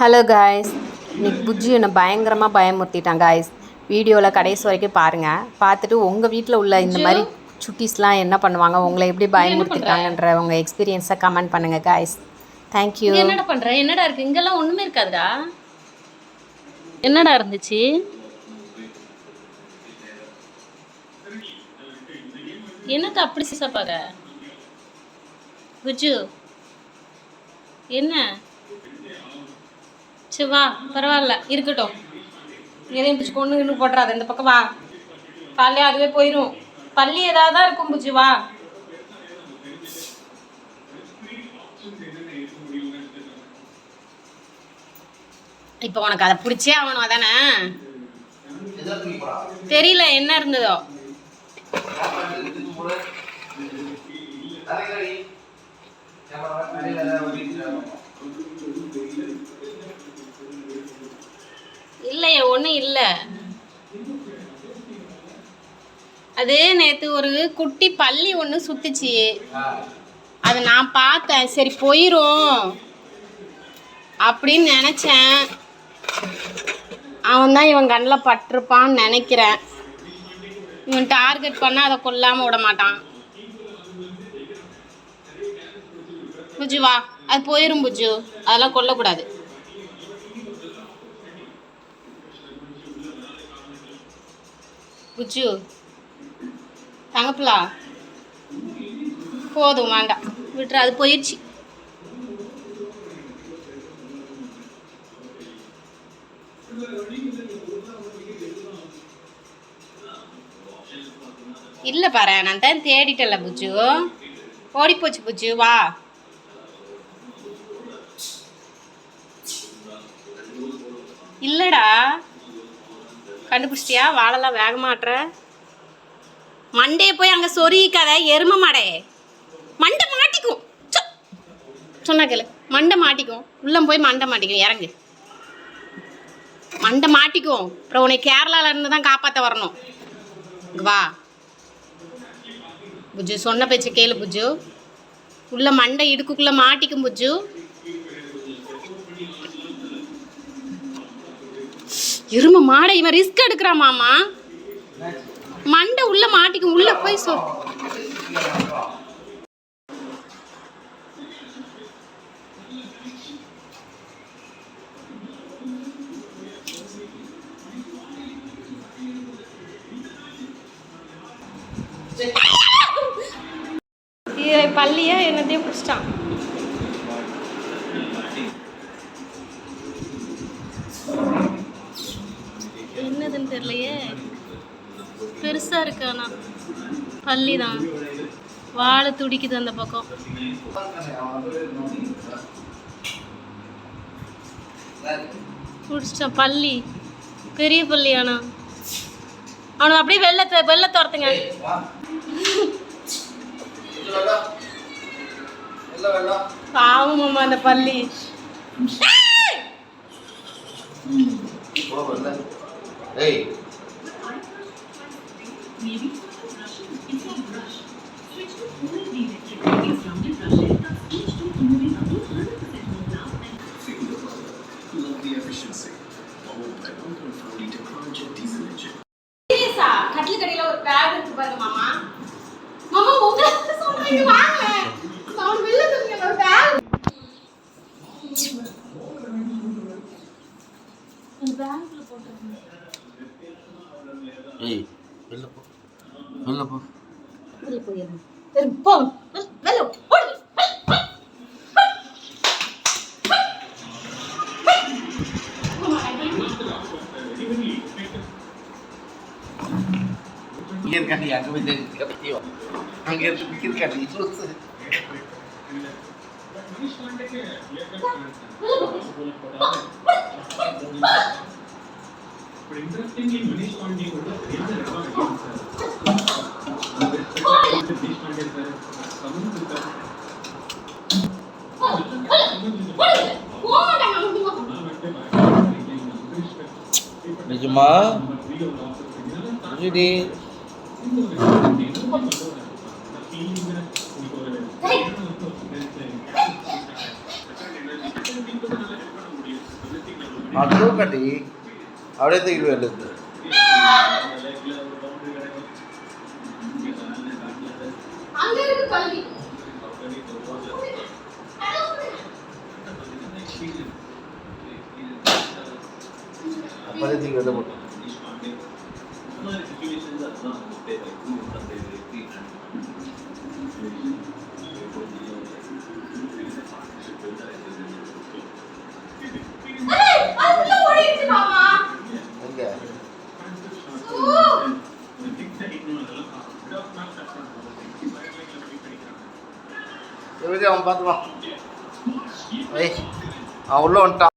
Hello guys, இன்னைக்கு புஜ்ஜி என்னை பயங்கரமாக பயமுறுத்திட்டான் காய்ஸ். வீடியோவில் கடைசி வரைக்கும் பாருங்கள். பார்த்துட்டு உங்கள் வீட்டில் உள்ள இந்த மாதிரி சுட்டீஸ்லாம் என்ன பண்ணுவாங்க, உங்களை எப்படி பயமுறுத்திட்டாங்கன்ற உங்கள் எக்ஸ்பீரியன்ஸை கமெண்ட் பண்ணுங்கள் காய்ஸ். தேங்க்யூ. என்னடா பண்ணுற? என்னடா இருக்குது? இங்கெல்லாம் ஒன்றுமே இருக்காதுடா. என்னடா இருந்துச்சு? எனக்கு அப்படி சிசப்பாக குஜு என்ன? சரி வா, பரவாயில்ல இருக்கட்டும். எதையும் பிடிச்சி கொண்டு இன்னும் போட்டுறாது. இந்த பக்கம் வா, காலையே அதுவே போயிடும். பள்ளி ஏதாவது தான் இருக்கும் புஜ்ஜி, வா. இப்போ உனக்கு அதை பிடிச்சே ஆகணும் அதானே? தெரியல என்ன இருந்ததோ. இல்லையே ஒன்றும் இல்லை. அது நேற்று ஒரு குட்டி பள்ளி ஒன்று சுத்துச்சு. அது நான் பார்த்தேன். சரி போயிரும் அப்படின்னு நினச்சேன். அவன் தான் இவன் கண்ணில் பட்டிருப்பான்னு நினைக்கிறேன். இவன் டார்கெட் பண்ணால் அதை கொல்லாமல் விட மாட்டான். புஜ்ஜு வா, அது போயிடும் புஜ்ஜு, அதெல்லாம் கொல்லக்கூடாது. புஜ்ஜு தங்கப்பிலா போதும், வேண்டாம் விட்டுரு, அது போயிடுச்சு. இல்லை பாரு, நான் தான் தேடிட்டல புஜ்ஜு, ஓடி போச்சு புஜ்ஜு, வா. இல்லைடா, கண்டுபிடிச்சிட்டியா? வாழலாம் வேக மாட்டுற. மண்டையை போய் அங்கே சொருகிக்காத எரும மாடே. மண்டை மாட்டிக்கும். சொன்னா கேளு, மண்டை மாட்டிக்கும். உள்ளம் போய் மண்டை மாட்டிக்கும். இறங்கு, மண்டை மாட்டிக்கும். அப்புறம் உன்னை கேரளால இருந்து தான் காப்பாற்ற வரணும். வா புஜ்ஜு, சொன்ன பேச்சு கேளு புஜ்ஜு. உள்ள மண்டை இடுக்குள்ளே மாட்டிக்கும் புஜ்ஜு. எரும மாடை, இவன் ரிஸ்க் எடுக்கிறான் மாமா. மண்டை உள்ள மாட்டிக்கும். உள்ள போய் பள்ளியா என்னத்தையும் பிடிச்சிட்டான். என்னதுன்னு தெரியலையே. பெருசாக இருக்கு. ஆனால் பள்ளி தான். வாழை துடிக்குது அந்த பக்கம். பிடிச்சிட்டான். பள்ளி பெரிய பள்ளி. ஆனால் அவனை அப்படியே வெளில துரத்துங்க. பாவம் மாமா அந்த பள்ளி. கட்டில் கடையில் ஒரு பேக் இருக்கு பாருங்க மாமா. மாமா உங்களுக்கு சொல்றீங்க, வாங்க. அவன் வெளில தூக்குங்க ஒரு பேக். அந்த பேக்ல போட்டுருங்க. ஏய் வெளில போ, வெளில போ, வெளில போயிரு. சரி போ, வெளில ஓடு. இங்கே இருக்காண்டி அங்கே போய் தெரிஞ்சுக்க. அங்கே இருந்து பிடிக்கிறாண்டி சொல்லு. நிஜமா jadi அது கட்டி அப்படியே தூக்கிட்டு போயிடுது. அங்க இருக்கு கல்வி. அப்படியே தூக்கி வெளில போட்டு. அதுல ஓடிடுச்சு மாமா. எங்க எப்படி அவன் பார்த்துப்பான். ஐய் அவன் உள்ள வந்துட்டான்.